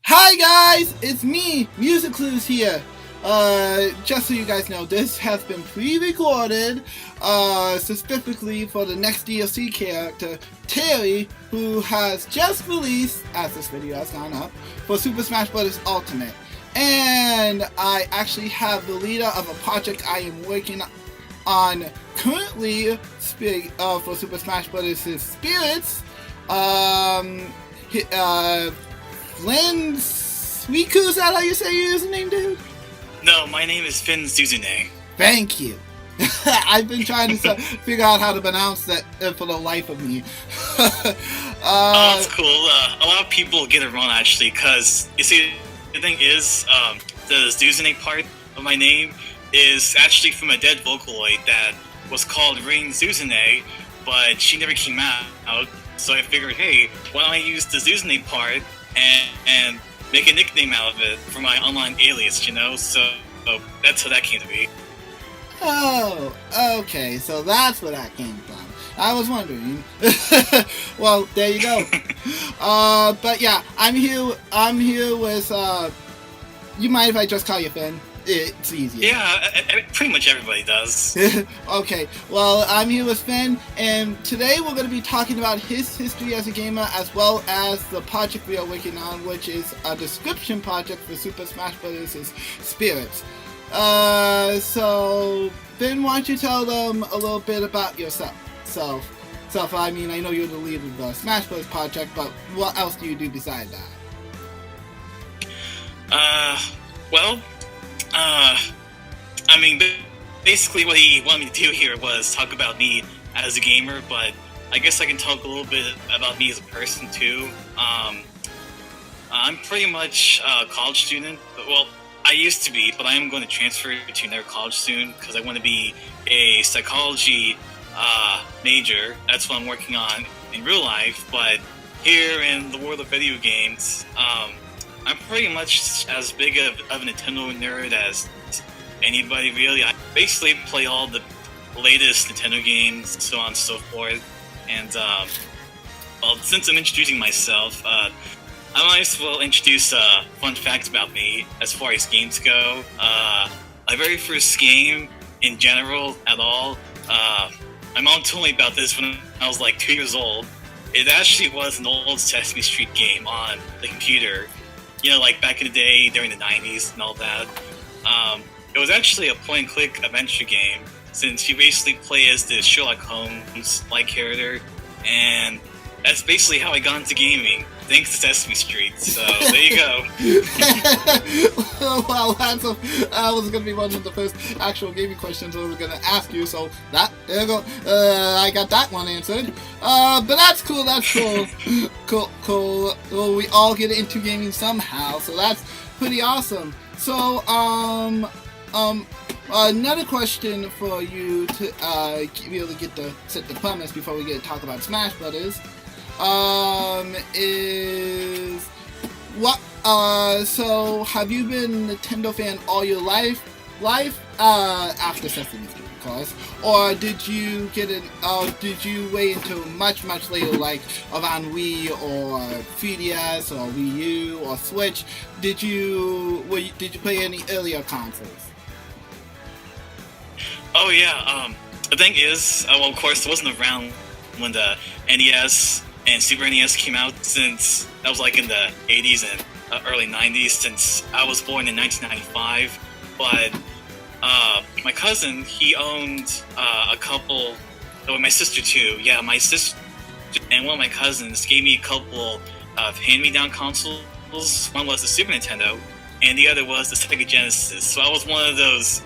Hi guys, it's me, MusicClues here. Just so you guys know, this has been pre-recorded, specifically for the next DLC character, Terry, who has just released, as this video has gone up, for Super Smash Bros. Ultimate. And I actually have the leader of a project I am working on currently, for Super Smash Bros. Spirits, FinnSuzune, is that how you say your username, dude? No, my name is FinnSuzune. Thank you. I've been trying to figure out how to pronounce that for the life of me. Oh, that's cool. A lot of people get it wrong, actually, because, you see, the thing is, the Suzune part of my name is actually from a dead Vocaloid that was called Ring Suzune, but she never came out, so I figured, hey, why don't I use the Suzune part and make a nickname out of it for my online alias, you know? So that's how that came to be. Oh, okay, so that's where that came from. I was wondering. Well, there you go. But yeah, I'm here with, you mind if I just call you Finn? It's easier. Yeah, pretty much everybody does. Okay, well, I'm here with Finn, and today we're going to be talking about his history as a gamer, as well as the project we are working on, which is a description project for Super Smash Bros. Spirits. So, Finn, why don't you tell them a little bit about yourself? I mean, I know you're the lead of the Smash Bros. Project, but what else do you do beside that? I mean, basically what he wanted me to do here was talk about me as a gamer, but I guess I can talk a little bit about me as a person, too. I'm pretty much a college student. Well, I used to be, but I am going to transfer to another college soon, because I want to be a psychology major. That's what I'm working on in real life, but here in the world of video games, I'm pretty much as big of a Nintendo nerd as anybody, really. I basically play all the latest Nintendo games, so on and so forth. And, well, since I'm introducing myself, I might as well introduce a fun fact about me as far as games go. My very first game, in general, at all, my mom told me about this when I was like 2 years old. It actually was an old Sesame Street game on the computer. You know, like back in the day, during the 90s and all that. It was actually a point-and-click adventure game, since you basically play as this Sherlock Holmes-like character, and that's basically how I got into gaming, thanks to Sesame Street, so there you go. Well, that was going to be one of the first actual gaming questions I was going to ask you, so there you go, I got that one answered. But that's cool, cool. Well, we all get into gaming somehow, so that's pretty awesome. So, another question for you to really get to set the premise before we get to talk about Smash Brothers, is what? So have you been a Nintendo fan all your life? After Sesame Street, of course, or did you get it? Did you wait until much later, like around Wii or 3DS or Wii U or Switch? Did you play any earlier consoles? Oh yeah, the thing is, well, of course, I wasn't around when the NES and Super NES came out, since that was like in the 80s and early 90s, since I was born in 1995, but my cousin, he owned a couple, my sister too, yeah, my sister and one of my cousins gave me a couple of hand-me-down consoles. One was the Super Nintendo, and the other was the Sega Genesis, so I was one of those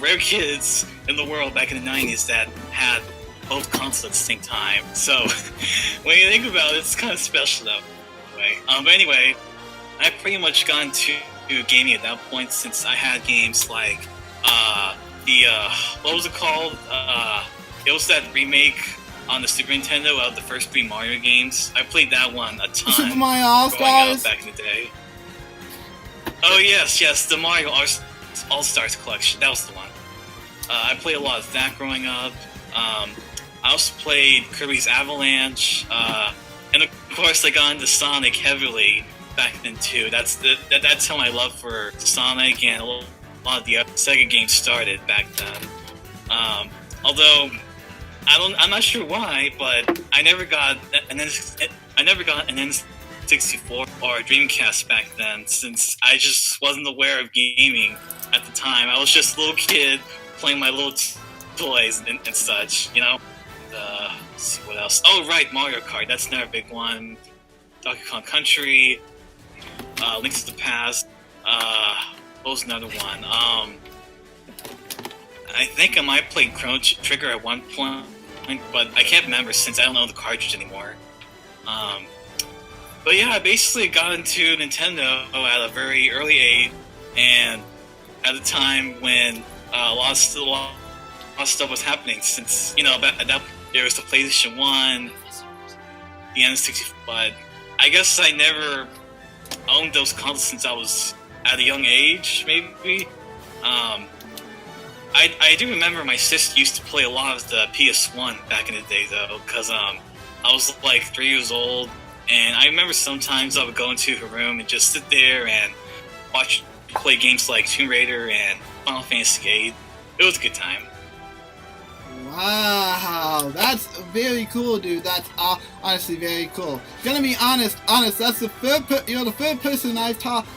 rare kids in the world back in the 90s that had both consoles at the same time. So when you think about it, it's kind of special that way. But anyway, I pretty much got into gaming at that point, since I had games like what was it called? It was that remake on the Super Nintendo of the first 3 Mario games. I played that one a ton. Super Mario All-Stars? Back in the day. Oh yes, the Mario All-Stars collection. That was the one. I played a lot of that growing up. I also played Kirby's Avalanche, and of course I got into Sonic heavily back then too. That's how my love for Sonic and a lot of the Sega games started back then. Although I'm not sure why, but I never got an N64 or a Dreamcast back then, since I just wasn't aware of gaming at the time. I was just a little kid playing my little toys and such, you know. Let's see what else. Oh right, Mario Kart. That's another big one. Donkey Kong Country. Link to the Past. What was another one? I think I might play Chrono Trigger at one point, but I can't remember since I don't know the cartridge anymore. But yeah, I basically got into Nintendo at a very early age, and at a time when a lot of stuff was happening. Since, you know, at that there was the PlayStation 1, the N64, but I guess I never owned those consoles since I was at a young age, maybe. I do remember my sister used to play a lot of the PS1 back in the day, though, because I was like 3 years old, and I remember sometimes I would go into her room and just sit there and play games like Tomb Raider and Final Fantasy VIII. It was a good time. Wow, that's very cool, dude. That's honestly very cool. Gonna be honest. That's the you're the third person I've talked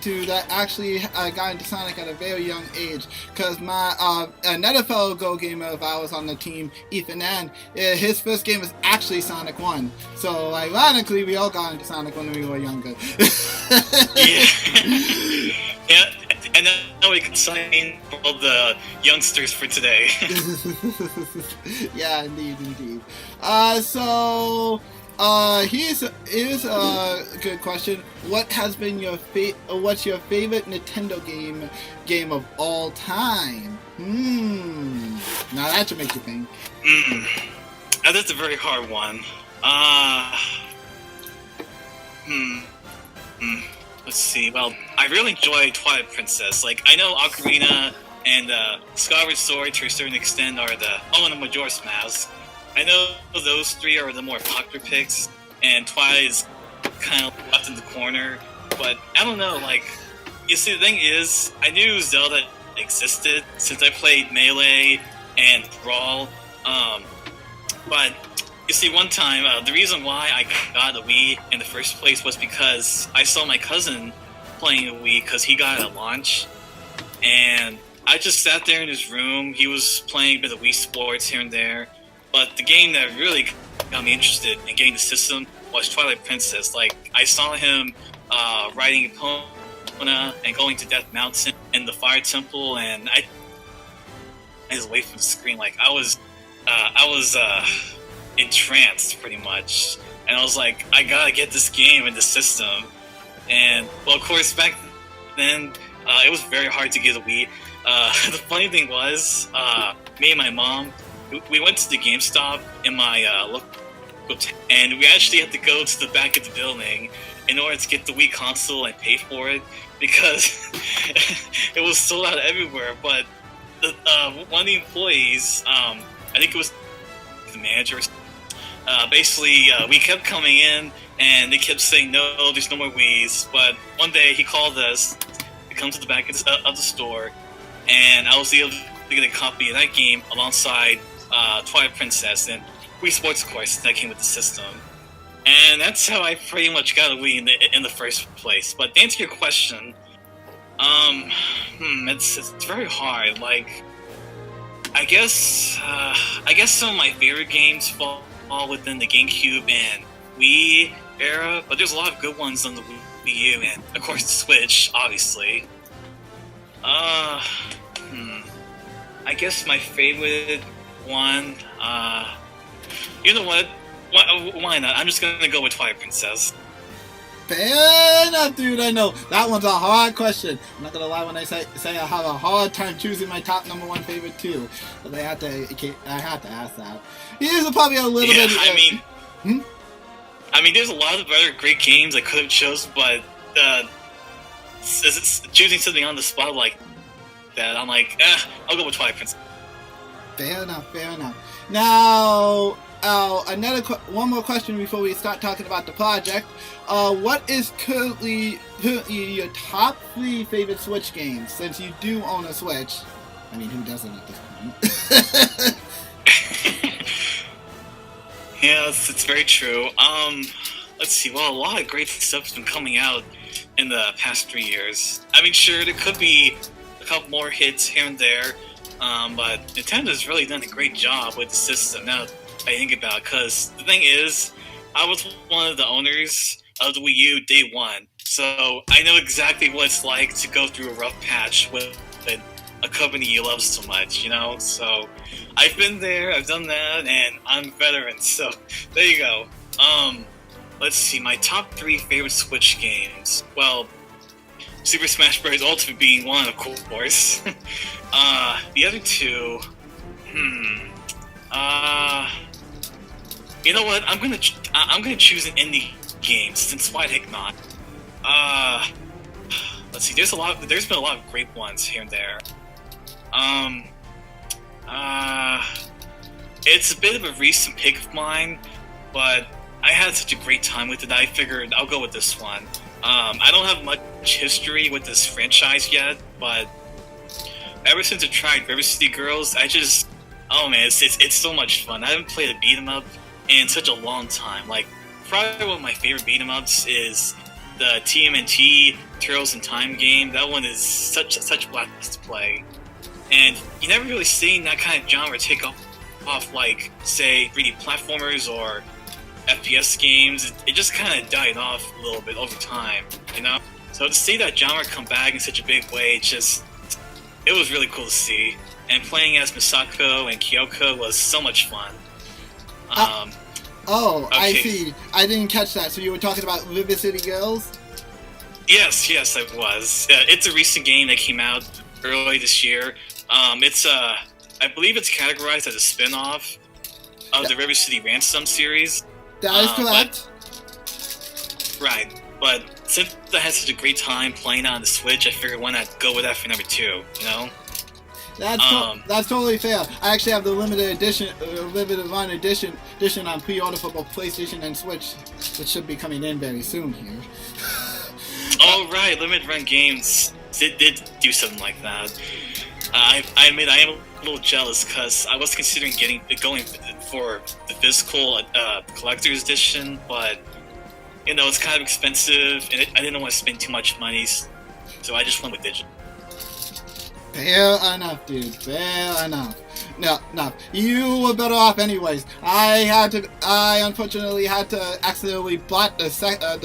to that actually got into Sonic at a very young age. Cause my another fellow Go gamer of ours on the team, Ethan N, his first game was actually Sonic 1. So ironically, we all got into Sonic when we were younger. Yeah. Yeah. And now we can sign for all the youngsters for today. Yeah, indeed. So here's a good question. What has been your what's your favorite Nintendo game of all time? Now that should make you think. That's a very hard one. Let's see. Well, I really enjoy Twilight Princess. Like, I know Ocarina and Skyward Sword to a certain extent are and the Majora's Mask. I know those three are the more popular picks, and Twilight is kind of left in the corner. But I don't know. Like, you see, the thing is, I knew Zelda existed since I played Melee and Brawl. But you see, one time, the reason why I got a Wii in the first place was because I saw my cousin playing a Wii because he got it at launch. And I just sat there in his room. He was playing a bit of Wii Sports here and there. But the game that really got me interested in getting the system was Twilight Princess. Like, I saw him riding Epona and going to Death Mountain in the Fire Temple, and I was away from the screen. Like, I was entranced pretty much, and I was like, I gotta get this game in the system. And well, of course, back then it was very hard to get a Wii. The funny thing was, me and my mom, we went to the GameStop in my local town, and we actually had to go to the back of the building in order to get the Wii console and pay for it, because it was sold out everywhere. But one of the employees, I think it was the manager, basically, we kept coming in, and they kept saying, no, there's no more Wiis. But one day, he called us to come to the back of the store, and I was able to get a copy of that game alongside Twilight Princess and Wii Sports, of course, that came with the system. And that's how I pretty much got a Wii in the first place. But to answer your question, it's very hard. Like, I guess some of my favorite games fall within the GameCube and Wii era, but there's a lot of good ones on the Wii U and, of course, the Switch, obviously. I guess my favorite one, you know what? Why not? I'm just gonna go with Twilight Princess. Fair enough, dude. I know that one's a hard question. I'm not gonna lie when I say I have a hard time choosing my top number one favorite too, but I have to ask that. Here's probably a little bit. I mean, there's a lot of other great games I could have chosen, but choosing something on the spot like that, I'm like, I'll go with Twilight Princess. Fair enough. Now, one more question before we start talking about the project. What is currently your top 3 favorite Switch games, since you do own a Switch? I mean, who doesn't at this point? Yeah, it's very true. Let's see. Well, a lot of great stuff has been coming out in the past 3 years. I mean, sure, there could be a couple more hits here and there, but Nintendo's really done a great job with the system. Now I think about it, because the thing is, I was one of the owners of the Wii U day one, so I know exactly what it's like to go through a rough patch with a company you love so much, you know? So I've been there, I've done that, and I'm a veteran, so there you go. Let's see, my top 3 favorite Switch games. Well, Super Smash Bros. Ultimate being one, of course. The other 2, you know what? I'm gonna choose an indie game, since why the heck not? Let's see. There's been a lot of great ones here and there. It's a bit of a recent pick of mine, but I had such a great time with it that I figured I'll go with this one. I don't have much history with this franchise yet, but ever since I tried River City Girls, oh man, it's so much fun. I haven't played a beat 'em up in such a long time. Like, probably one of my favorite beat 'em ups is the TMNT Turtles in Time game. That one is such a blast to play, and you never really seen that kind of genre take off like, say, 3D platformers or FPS games. It just kind of died off a little bit over time, you know? So to see that genre come back in such a big way, it was really cool to see. And playing as Misako and Kyoko was so much fun. Okay. I see. I didn't catch that. So you were talking about River City Girls? Yes, I was. It's a recent game that came out early this year. I believe it's categorized as a spin-off of the River City Ransom series. That is correct. Right, but since I had such a great time playing on the Switch, I figured why not go with that for number 2, you know? That's totally fair. I actually have the limited run edition on pre-order for both PlayStation and Switch, which should be coming in very soon here. Oh right, limited run games did do something like that. I admit I am a little jealous, because I was considering going for the physical collector's edition, but you know, it's kind of expensive, and I didn't want to spend too much money, so I just went with digital. Fair enough, dude. Fair enough. No, you were better off anyways. I unfortunately had to accidentally bought the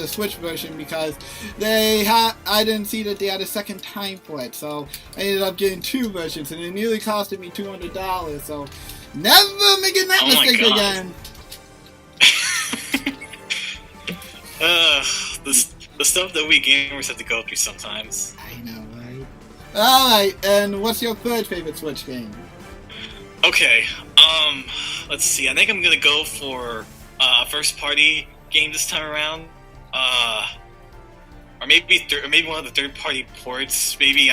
Switch version because I didn't see that they had a second time for it, so I ended up getting 2 versions, and it nearly costed me $200. So never making that mistake again. The stuff that we gamers have to go through sometimes. I know, right? Alright, and what's your third favorite Switch game? Okay, let's see. I think I'm gonna go for a first-party game this time around. Or maybe one of the third-party ports. Maybe,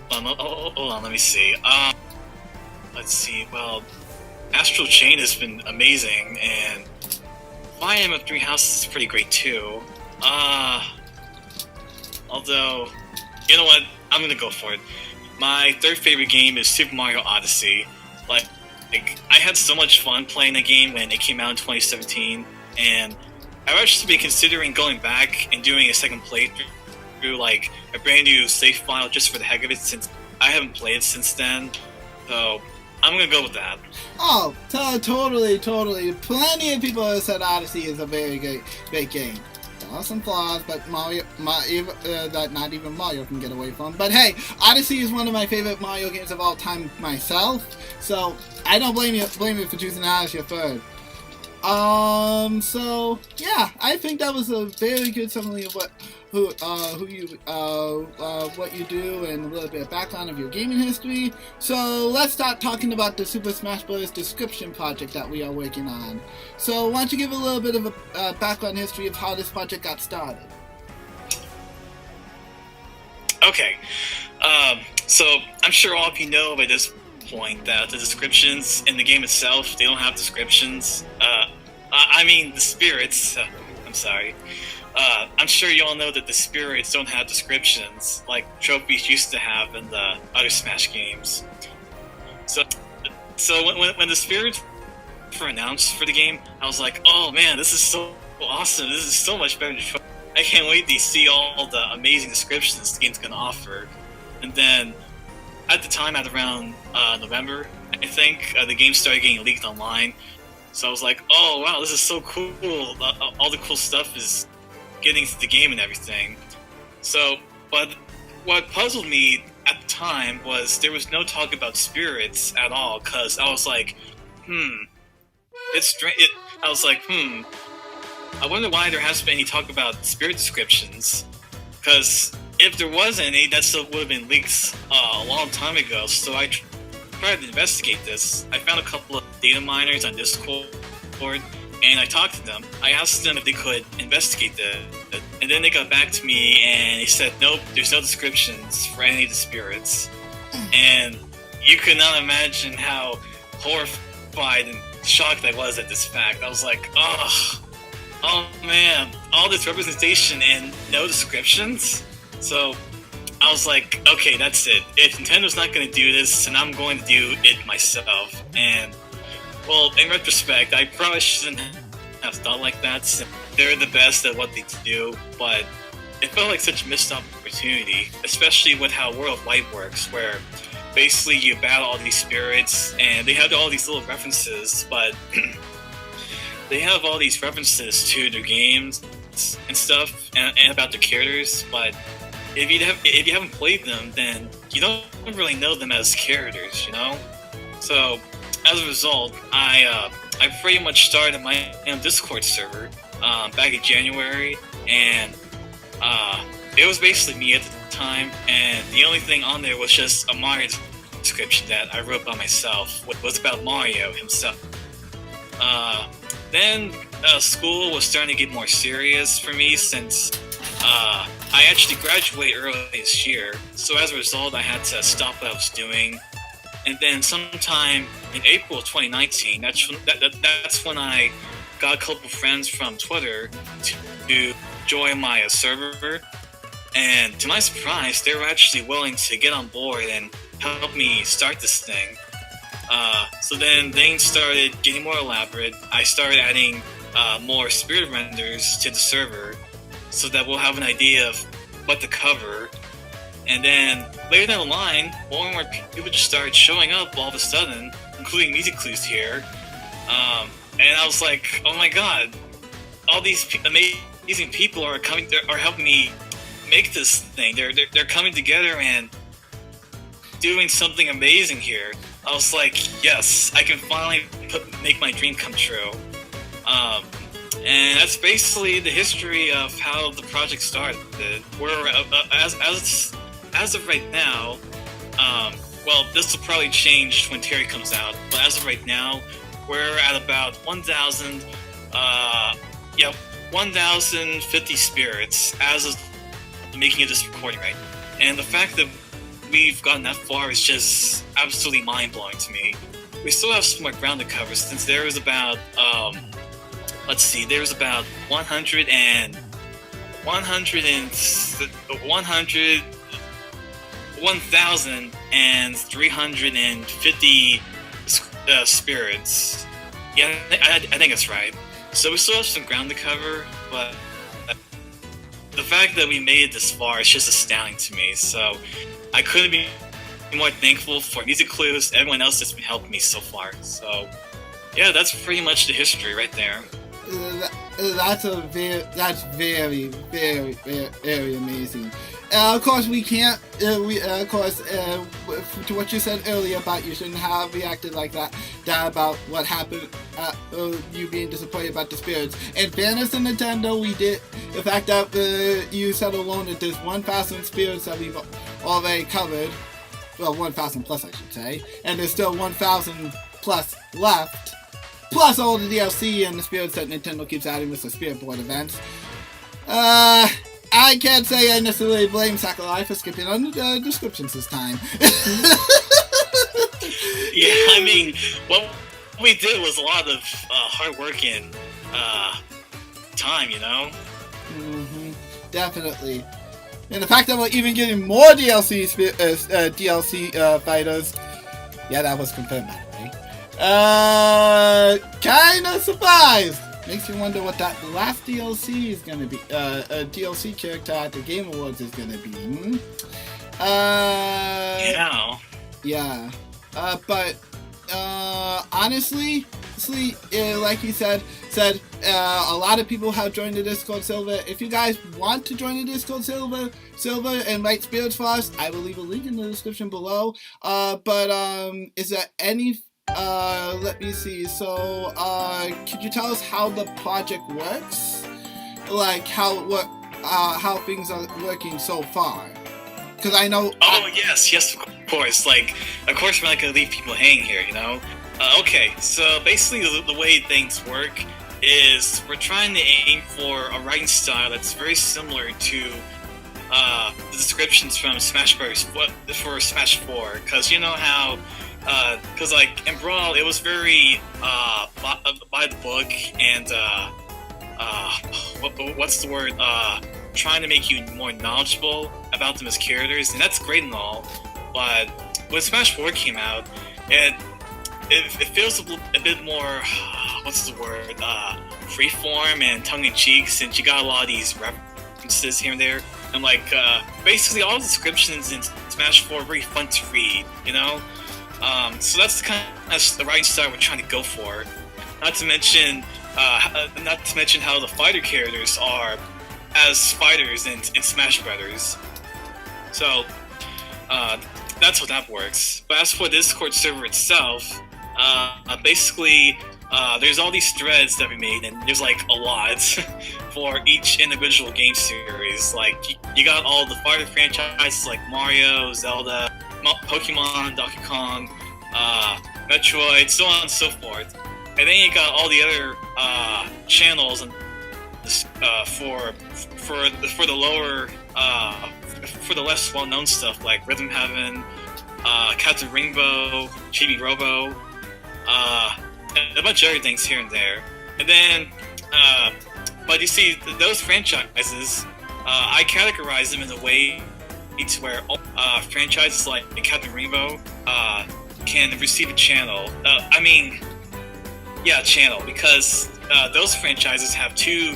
hold on, let me see. Let's see. Well, Astral Chain has been amazing, and Fire Emblem Three Houses is pretty great too. Although, you know what? I'm gonna go for it. My third favorite game is Super Mario Odyssey. Like, I had so much fun playing the game when it came out in 2017, and I've actually been considering going back and doing a second playthrough, like a brand new save file just for the heck of it, since I haven't played it since then. So I'm gonna go with that. Oh, totally. Plenty of people have said Odyssey is a very great game. There are some flaws, but that not even Mario can get away from. But hey, Odyssey is one of my favorite Mario games of all time myself, so I don't blame you for choosing Odyssey third. So yeah, I think that was a very good summary of what you do and a little bit of background of your gaming history. So let's start talking about the Super Smash Bros. Description project that we are working on. So why don't you give a little bit of a background history of how this project got started? Okay, so I'm sure all of you know by this point that the descriptions in the game itself, they don't have descriptions. I mean, the spirits. I'm sorry. I'm sure you all know that the spirits don't have descriptions like trophies used to have in the other Smash games. So when the spirits were announced for the game, I was like, oh man, this is so awesome. This is so much better than trophies. I can't wait to see all the amazing descriptions the game's gonna offer. And then, at the time, at around November, I think, the game started getting leaked online. So I was like, oh wow, this is so cool. All the cool stuff is getting into the game and everything. So, but what puzzled me at the time was there was no talk about spirits at all, because I was like, I was like, I wonder why there hasn't been any talk about spirit descriptions, because if there was any, that still would have been leaked a long time ago. So I tried to investigate this. I found a couple of data miners on Discord, and I talked to them. I asked them if they could investigate this, and then they got back to me and they said, nope, there's no descriptions for any of the spirits. And you could not imagine how horrified and shocked I was at this fact. I was like, oh man, all this representation and no descriptions? So I was like, okay, that's it. If Nintendo's not going to do this, then I'm going to do it myself. And, well, in retrospect, I probably shouldn't have thought like that, since they're the best at what they do, but it felt like such a missed opportunity, especially with how World of Light works, where basically you battle all these spirits, and they have all these little references, but they have all these references to their games and stuff, and about their characters, but if you haven't played them, then you don't really know them as characters, you know? So, as a result, I pretty much started my own Discord server back in January, and it was basically me at the time, and the only thing on there was just a Mario description that I wrote by myself. It was about Mario himself. Then school was starting to get more serious for me, since I actually graduated early this year, so as a result I had to stop what I was doing. And then sometime in April of 2019, that's when I got a couple friends from Twitter to join my server, and to my surprise, they were actually willing to get on board and help me start this thing. So then things started getting more elaborate. I started adding more spirit renders to the server, so that we'll have an idea of what to cover. And then later down the line, more and more people just started showing up all of a sudden, including MusicClues here. And I was like, oh my god, all these amazing people are helping me make this thing. They're coming together and doing something amazing here. I was like, yes, I can finally make my dream come true. And that's basically the history of how the project started. We're as of right now, well, this will probably change when Terry comes out, but as of right now, we're at about 1,050 spirits as of making of this recording right now. And the fact that we've gotten that far is just absolutely mind-blowing to me. We still have some more ground to cover, since there is about, there's about 1,350 spirits. Yeah, I think that's right. So we still have some ground to cover, but the fact that we made it this far is just astounding to me. So I couldn't be more thankful for MusicClues, everyone else that's been helping me so far. So yeah, that's pretty much the history right there. That's very, very, very amazing. Of course, we can't. To what you said earlier about you shouldn't have reacted like that about what happened, you being disappointed about the spirits. In fairness to Nintendo, we did the fact that you said alone that there's 1,000 spirits that we've already covered. Well, 1,000 plus, I should say, and there's still 1,000 plus left. Plus all the DLC and the spirits that Nintendo keeps adding with the Spirit Board events. I can't say I necessarily blame Sakurai for skipping on the descriptions this time. Yeah, I mean, what we did was a lot of hard work and time, you know? Mm-hmm. Definitely. And the fact that we're even getting more DLC fighters, yeah, that was confirmed by the way. Kinda surprised. Makes you wonder what that last DLC is gonna be. A DLC character at the Game Awards is gonna be. Yeah. Yeah. But honestly, like you said, a lot of people have joined the Discord server. If you guys want to join the Discord server and write spirits for us, I will leave a link in the description below. But is there any? Let me see. So, could you tell us how the project works? Like how things are working so far? Because I know. Oh yes, of course. Like, of course, we're not gonna leave people hanging here, you know. Okay, so basically, the way things work is we're trying to aim for a writing style that's very similar to the descriptions from Smash Bros. For Smash 4, because you know how. Because like in Brawl, it was very by the book and what's the word? Trying to make you more knowledgeable about them as characters, and that's great and all. But when Smash 4 came out, it feels a bit more what's the word? Freeform and tongue-in-cheek, since you got a lot of these references here and there, and like basically all the descriptions in Smash 4 are very fun to read, you know. So that's the kind of the writing style we're trying to go for. Not to mention how the fighter characters are as fighters in Smash Brothers. So that's how that works. But as for the Discord server itself, basically there's all these threads that we made, and there's like a lot for each individual game series. Like you got all the fighter franchises like Mario, Zelda, Pokemon, Donkey Kong, Metroid, so on and so forth. And then you got all the other channels and for the lower for the less well-known stuff like Rhythm Heaven, Captain Rainbow, Chibi Robo, and a bunch of other things here and there. And then, but you see, those franchises, I categorize them in a way to where franchises like Captain Rainbow can receive a channel. Channel, because those franchises have 2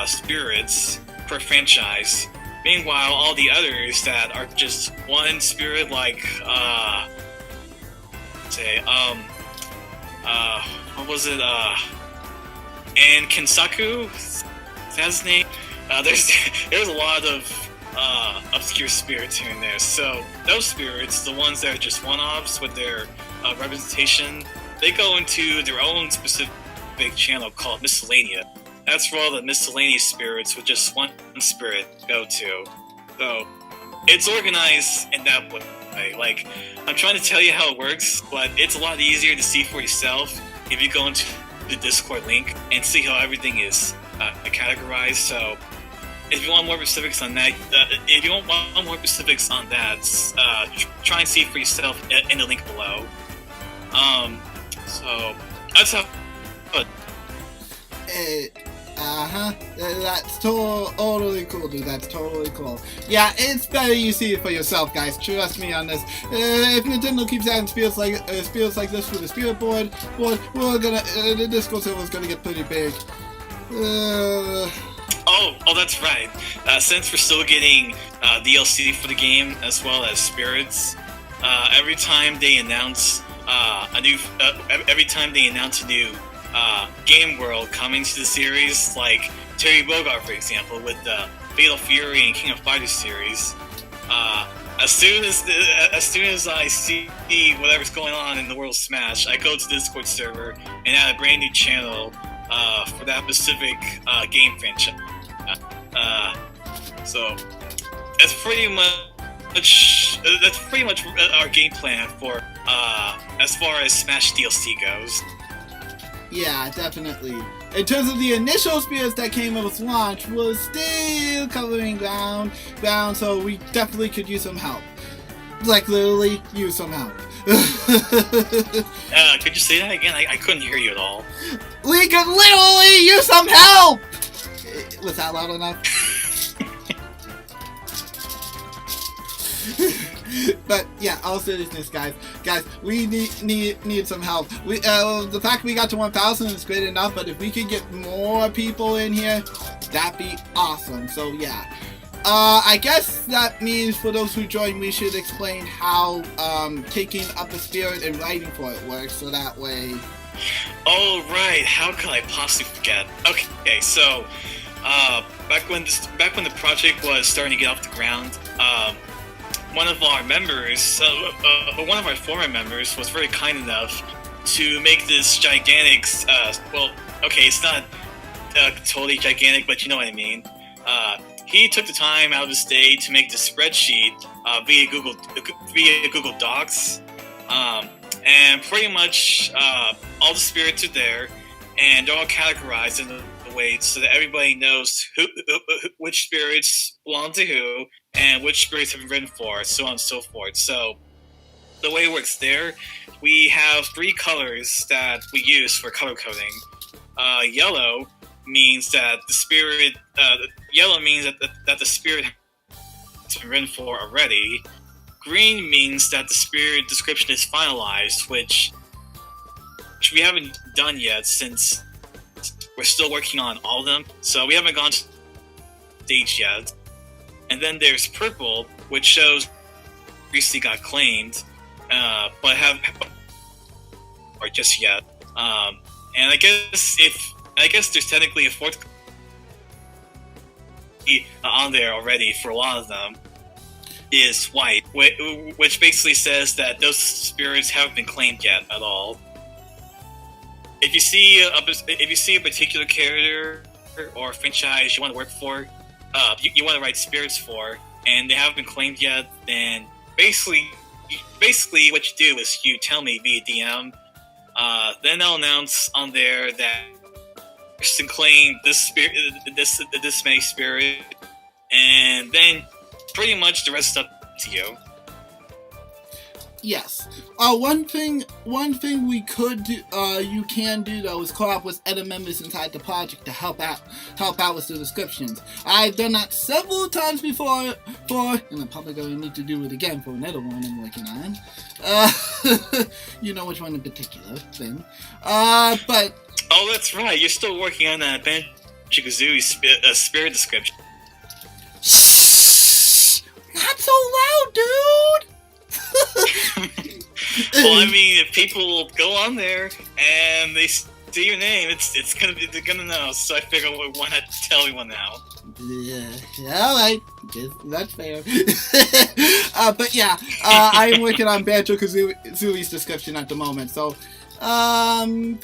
spirits per franchise. Meanwhile, all the others that are just 1 spirit, like what was it? And Kensaku, is that his name? There's a lot of obscure spirits here and there. So those spirits, the ones that are just one-offs with their representation, they go into their own specific channel called Miscellanea. That's where all the miscellaneous spirits with just 1 spirit go to. So it's organized in that way. Like, I'm trying to tell you how it works, but it's a lot easier to see for yourself if you go into the Discord link and see how everything is categorized. So if you want more specifics on that, try and see for yourself in the link below. So that's how. That's totally cool, dude. That's totally cool. Yeah, it's better you see it for yourself, guys. Trust me on this. If Nintendo keeps adding spirits like this for the spirit board, we're gonna the Discord server is gonna get pretty big. Oh, that's right. Since we're still getting DLC for the game as well as spirits, every time they announce a new game world coming to the series, like Terry Bogard, for example, with the Fatal Fury and King of Fighters series. As soon as I see whatever's going on in the world of Smash, I go to the Discord server and add a brand new channel for that specific game franchise. So that's pretty much our game plan for as far as Smash DLC goes. Yeah, definitely. In terms of the initial spirits that came with launch, was still covering ground, so we definitely could use some help. Like, literally, use some help. Could you say that again? I couldn't hear you at all. We could literally use some help! Was that loud enough? But yeah, all seriousness, guys, we need some help. We the fact we got to 1,000 is great enough, but if we could get more people in here, that'd be awesome. So yeah, I guess that means for those who join, we should explain how taking up the spirit and writing for it works, so that way. Oh right, how could I possibly forget? Okay, so back when the project was starting to get off the ground, one of our members, one of our former members, was very kind enough to make this gigantic. Well, okay, it's not totally gigantic, but you know what I mean. He took the time out of his day to make the spreadsheet via Google Docs, and pretty much all the spirits are there, and they're all categorized in a way so that everybody knows which spirits belong to who and which spirits have been written for, so on and so forth. So the way it works there, we have 3 colors that we use for color coding. Yellow means that the spirit. Yellow means that the spirit has been written for already. Green means that the spirit description is finalized, which we haven't done yet since we're still working on all of them. So we haven't gone to stage yet. And then there's purple, which shows recently got claimed, but or just yet. And I guess there's technically a 4th on there already for a lot of them. Is white, which basically says that those spirits haven't been claimed yet at all. If you see a particular character or franchise you want to work for, you want to write spirits for, and they haven't been claimed yet, then basically what you do is you tell me via DM. Then I'll announce on there that person claimed this spirit, this many spirit, and then pretty much the rest is up to you. Yes. One thing we could do, you can do though, is collab with other members inside the project to help out with the descriptions. I've done that several times before, and I'm probably going to need to do it again for another one I'm working on. You know which one in particular thing. But oh, that's right. You're still working on that Banjo-Kazooie spirit description. Shh! Not so loud, dude. Well, I mean, if people go on there and they see your name, they're gonna know. So I figure why not tell everyone now? Yeah, alright. That's fair. But yeah, I am working on Banjo-Kazooie's description at the moment, so Finn,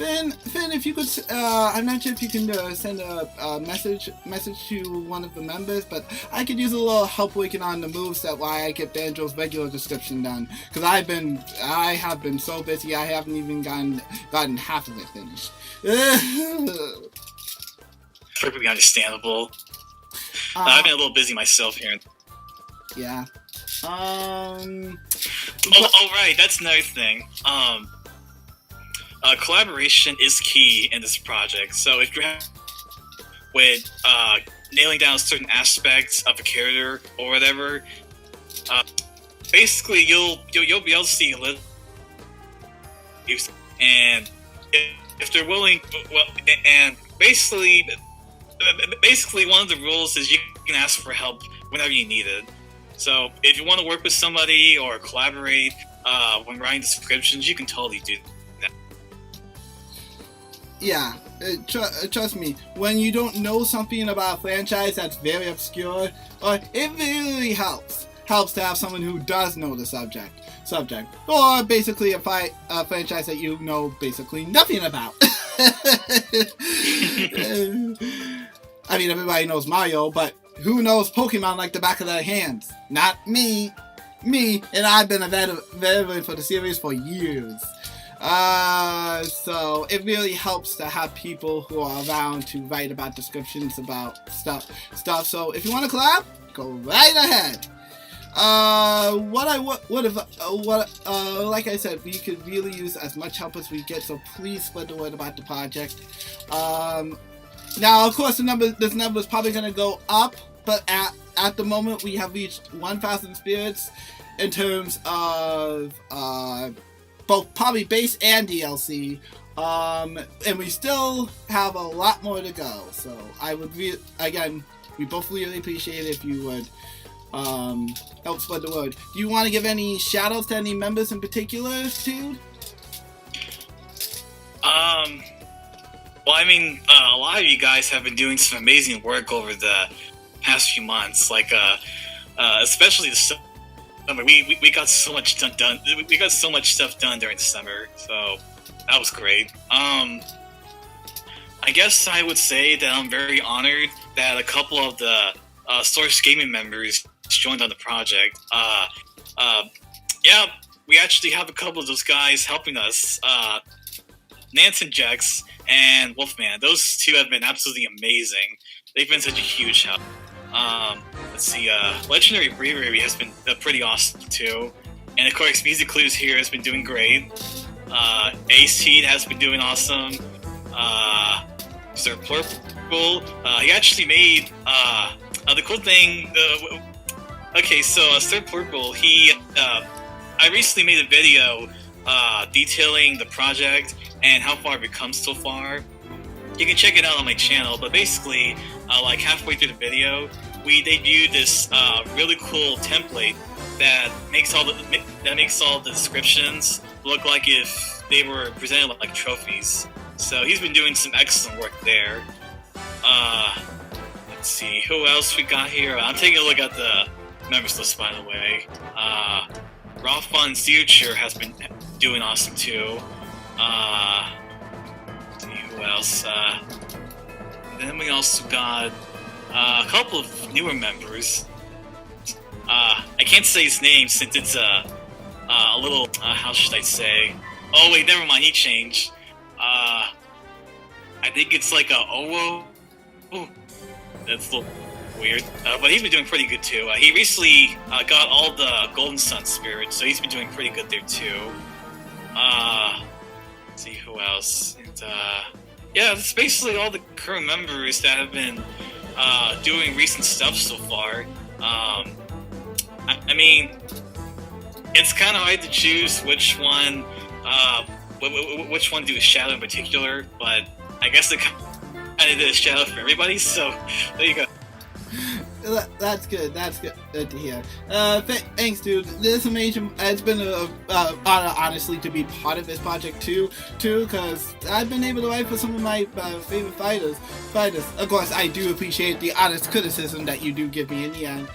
if you could, I'm not sure if you can send a message to one of the members, but I could use a little help working on the moves that why I get Banjo's regular description done, because I have been so busy I haven't even gotten half of it finished. Perfectly understandable. I've been a little busy myself here. Yeah. Oh, right, that's another thing. Collaboration is key in this project. So if you're with nailing down certain aspects of a character or whatever, basically you'll be able to see a little. And if they're willing, well, and basically one of the rules is you can ask for help whenever you need it. So if you want to work with somebody or collaborate when writing descriptions, you can totally do that. Yeah, trust me, when you don't know something about a franchise that's very obscure, it really helps to have someone who does know the subject, or basically a franchise that you know basically nothing about. I mean, everybody knows Mario, but who knows Pokemon like the back of their hands? Not me, and I've been a veteran for the series for years. So it really helps to have people who are around to write about descriptions about stuff. So if you want to collab, go right ahead. Like I said, we could really use as much help as we get, so please spread the word about the project. Now, of course, this number is probably going to go up, but at the moment, we have reached 1,000 spirits in terms of both probably base and DLC. And we still have a lot more to go. So I would we both really appreciate it if you would help spread the word. Do you want to give any shout outs to any members in particular, dude? Well, I mean, a lot of you guys have been doing some amazing work over the past few months, like, especially the summer. We got so much done. We got so much stuff done during the summer, so that was great. I guess I would say that I'm very honored that a couple of the Source Gaming members joined on the project. Yeah, we actually have a couple of those guys helping us. Nance and Jex and Wolfman. Those two have been absolutely amazing. They've been such a huge help. Let's see, Legendary Brewery has been pretty awesome too. And of course, MusicClues here has been doing great. Ace Heat has been doing awesome. Sir Purple, he actually made, the cool thing, okay, so Sir Purple, I recently made a video detailing the project and how far we've come so far. You can check it out on my channel, but basically, like halfway through the video, we debuted this really cool template that makes all the descriptions look like if they were presented like trophies. So he's been doing some excellent work there. Let's see, who else we got here? I'm taking a look at the members list, by the way. Raw Fun's Future has been doing awesome too. Let's see who else. Then we also got a couple of newer members. I can't say his name since it's a little, how should I say? Oh wait, never mind, he changed. I think it's like a Owo. Ooh, that's a little weird. But he's been doing pretty good too. He recently got all the Golden Sun spirits, so he's been doing pretty good there too. Let's see who else. And, yeah, it's basically all the current members that have been doing recent stuff so far. I mean, it's kind of hard to choose which one do a shout out in particular, but I guess it kind of did a shout out for everybody, so there you go. That's good. That's good to hear. Thanks, dude. This amazing. It's been an honor, honestly, to be part of this project too. Because I've been able to write for some of my favorite fighters. Of course, I do appreciate the honest criticism that you do give me in the end.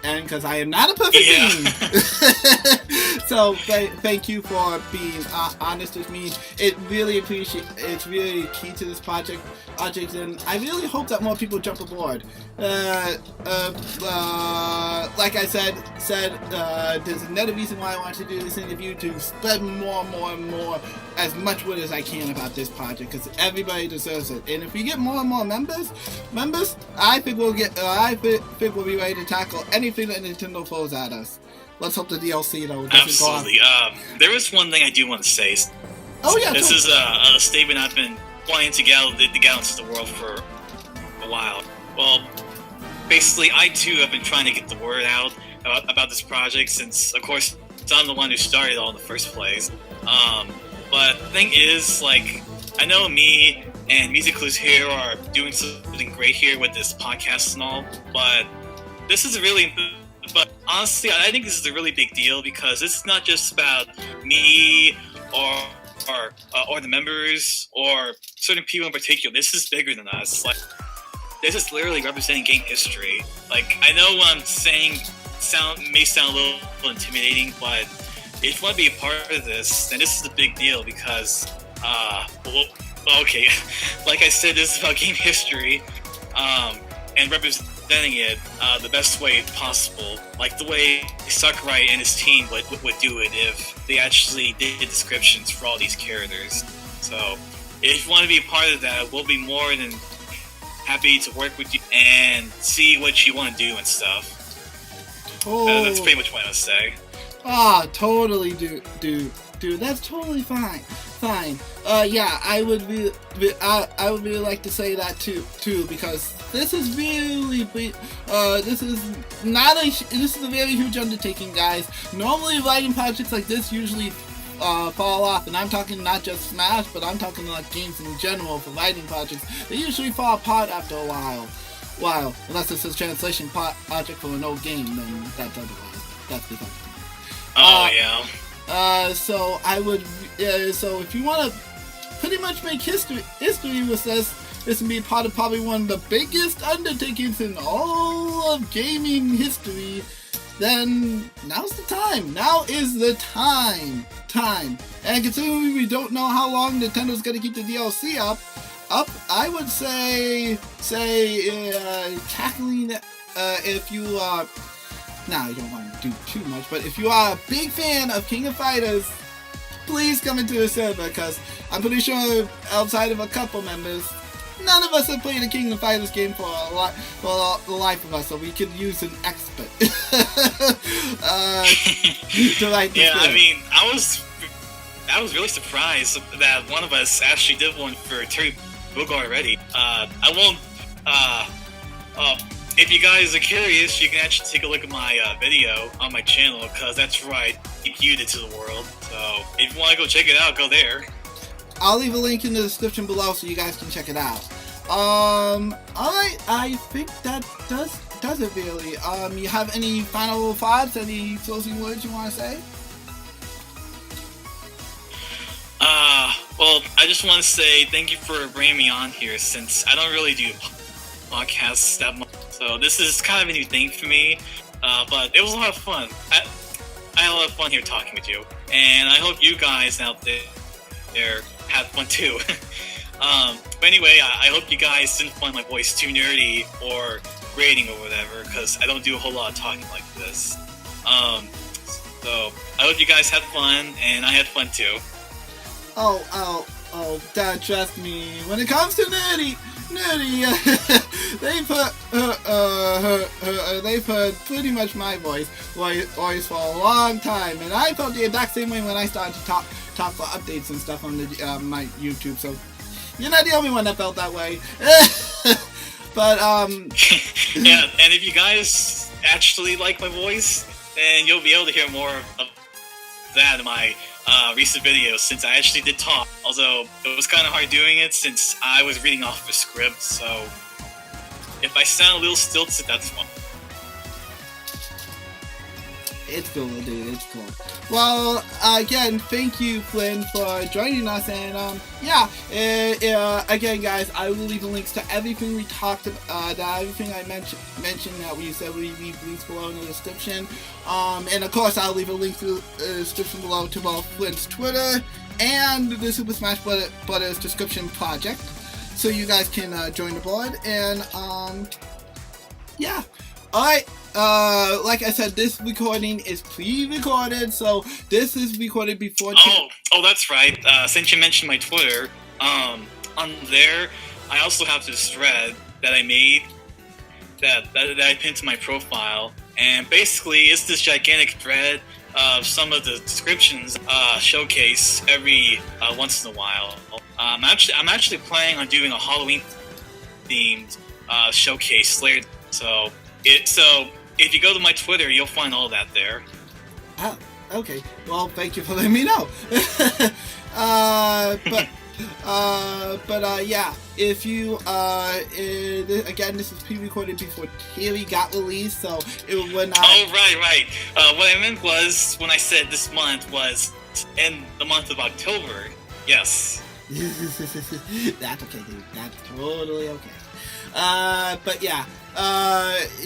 And because I am not a perfect being. So thank you for being honest with me. It's really key to this project, and I really hope that more people jump aboard. Like I said, there's another reason why I want to do this interview, to spread more as much word as I can about this project, because everybody deserves it. And if we get more and more members, I think we'll be ready to tackle anything that Nintendo throws at us. Let's hope the DLC though doesn't go off. There is one thing I do want to say. Oh yeah, this is a statement I've been wanting to get out into the world for a while. Well, basically, I too have been trying to get the word out about this project since, of course, I'm the one who started it all in the first place. But the thing is, like, I know me and MusicClues here are doing something great here with this podcast and all, but this is but honestly, I think this is a really big deal, because this is not just about me or the members or certain people in particular. This is bigger than us. Like, this is literally representing game history. Like, I know what I'm saying may sound a little intimidating, but if you want to be a part of this, then this is a big deal, because okay, like I said, this is about game history, and representing it the best way possible, like the way Sakurai and his team would do it if they actually did descriptions for all these characters. So, if you want to be a part of that, we'll be more than happy to work with you and see what you want to do and stuff. That's pretty much what I would say. Totally, dude, that's totally fine. Yeah, I would really like to say that too, because this is really, this is a very huge undertaking, guys. Normally, writing projects like this usually fall off, and I'm talking not just Smash, but I'm talking like games in general for writing projects. They usually fall apart after a while, unless it's a translation project for an old game, then that's otherwise. That's the thing. So I would, so if you want to pretty much make history with this would be part of probably one of the biggest undertakings in all of gaming history, then now's the time. Now is the time. And considering we don't know how long Nintendo's going to keep the DLC up, I would say tackling, if you are, now, you don't want to do too much, but if you are a big fan of King of Fighters, please come into the server, because I'm pretty sure outside of a couple members, none of us have played a King of Fighters game for the life of us, so we could use an expert to write this. Yeah, I mean, I was really surprised that one of us actually did one for Terry Bogard already. If you guys are curious, you can actually take a look at my video on my channel, because that's where I debuted it to the world. So if you want to go check it out, go there. I'll leave a link in the description below so you guys can check it out. Alright, I think that does it really. You have any final thoughts, any closing words you want to say? Well, I just want to say thank you for bringing me on here, since I don't really do podcasts that much. So this is kind of a new thing for me, but it was a lot of fun. I had a lot of fun here talking with you, and I hope you guys out there had fun too. But anyway, I hope you guys didn't find my voice too nerdy or grating or whatever, because I don't do a whole lot of talking like this. So I hope you guys had fun, and I had fun too. Dad, trust me. When it comes to nerdy, they've heard pretty much my voice for a long time, and I felt the exact same way when I started to talk for updates and stuff on the my YouTube. So you're not the only one that felt that way. But yeah, and if you guys actually like my voice, then you'll be able to hear more of that in my recent videos, since I actually did talk, although it was kind of hard doing it since I was reading off a script, so if I sound a little stilted, that's fine. It's cool, dude, it's cool. Well, again, thank you, Flynn, for joining us, and, again, guys, I will leave the links to everything we talked about, everything I mentioned that we said we leave links below in the description, and of course, I'll leave a link to the description below to both Flynn's Twitter and the Super Smash Brothers Description project, so you guys can join the board, and, yeah. Alright, like I said, this recording is pre-recorded, so this is recorded before... Oh, that's right. Since you mentioned my Twitter, on there, I also have this thread that I made that I pinned to my profile, and basically it's this gigantic thread of some of the descriptions showcase every once in a while. I'm actually planning on doing a Halloween-themed showcase later, so if you go to my Twitter, you'll find all that there. Oh, okay. Well, thank you for letting me know. Yeah. If you, again, this is pre-recorded before Terry got released, so it would not... Oh, right. What I meant was, when I said this month was in the month of October, yes. That's okay, dude. That's totally okay. But yeah,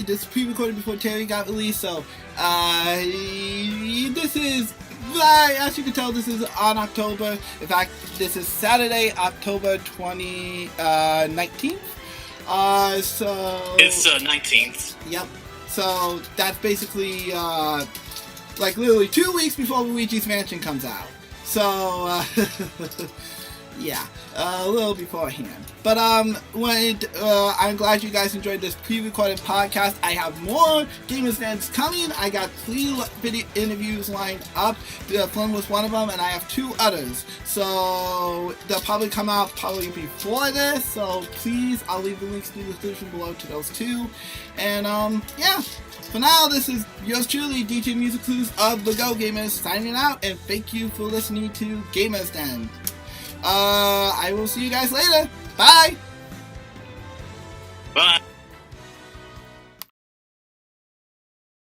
this pre-recorded before Terry got released, so, this is, as you can tell, this is on October. In fact, this is Saturday, October 19th. So... It's, 19th. Yep. So, that's basically, like, literally 2 weeks before Luigi's Mansion comes out. So, Yeah, a little beforehand. But I'm glad you guys enjoyed this pre-recorded podcast. I have more Gamers Dens coming. I got 3 video interviews lined up. Flynn was one of them, and I have 2 others. So they'll probably come out before this. So please, I'll leave the links in the description below to those 2. And yeah. For now, this is yours truly, DJ MusicClues of the Go Gamers, signing out, and thank you for listening to Gamers Den. I will see you guys later. Bye! Bye!